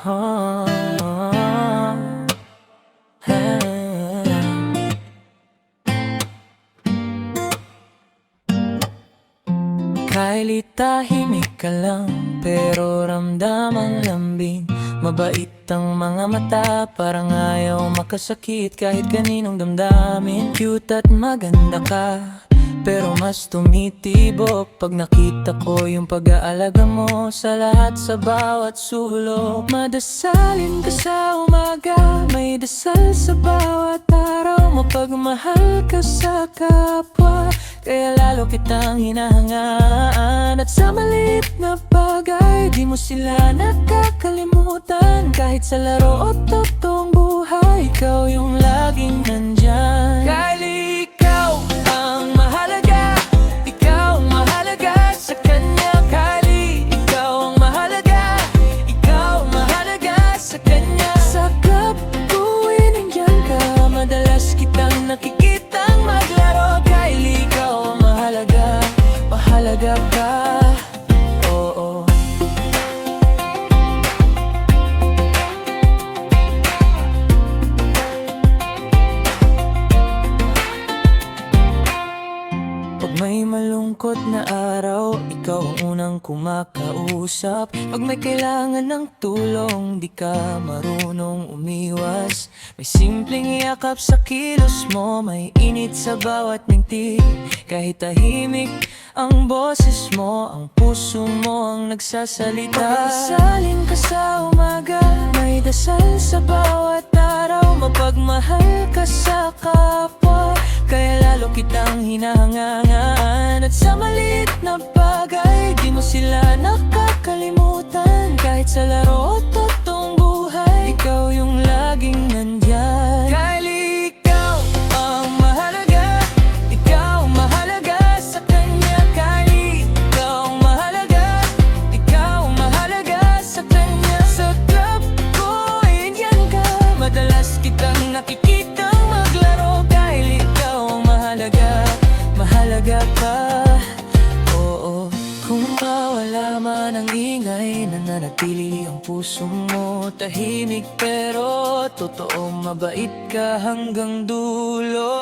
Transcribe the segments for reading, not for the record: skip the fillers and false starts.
oh, Kylie, tahimik ka lang, pero ramdam ang lambing. Mabait ang mga mata, parang ayaw makasakit kahit kaninong damdamin. Cute at maganda ka, pero mas tumitibok pag nakita ko yung pag-aalaga mo sa lahat, sa bawat sulok. Madasalin ka sa umaga, may dasal sa bawat araw. Mapagmahal ka sa kapwa, kaya lalo kitang hinahangaan. At sa maliit na bagay, di mo sila nakakalimutan. Kahit sa laro o totoong buhay, ikaw yung laging nandyan. Kylie, ikaw ang mahalaga, ikaw ang mahalaga sa kanya. Kylie, ikaw ang mahalaga, ikaw ang mahalaga sa kanya. Sa club, tuwing nandiyan ka, madalas kitang nakikitang maglaro. Kylie, ikaw ang mahalaga, mahalaga ka. Pag may malungkot na araw, ikaw ang unang kumakausap. Pag may kailangan ng tulong, di ka marunong umiwas. May simpleng yakap sa kilos mo, may init sa bawat ngiti. Kahit tahimik ang boses mo, ang puso mo ang nagsasalita. Pagkasalin ka sa umaga, may dasal sa bawat araw. Mapagmahal ka sa kapwa, kaya lalo kitang hinahangaan. At sa maliit na bagay, di mo sila nakakalimutan. Kahit sa laro o totoong buhay, ikaw yung laging nandyan. Kylie, ikaw ang mahalaga, ikaw ang mahalaga sa kanya. Kylie, ikaw ang mahalaga, ikaw ang mahalaga sa kanya. Sa club ko, yan ka, madalas kitang nakikitang maglaro. Kylie, ikaw ang mahalaga, mahalaga ka. Oo, kung mawala man ang ingay, nananatili ang puso mo. Tahimik pero totoo, mabait ka hanggang dulo.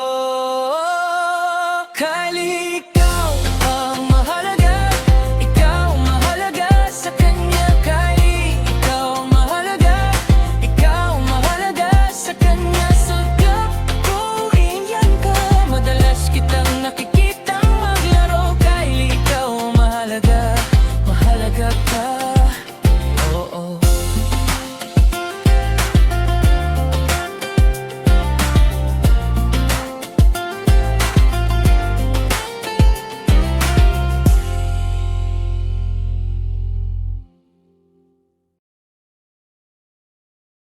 Kylie,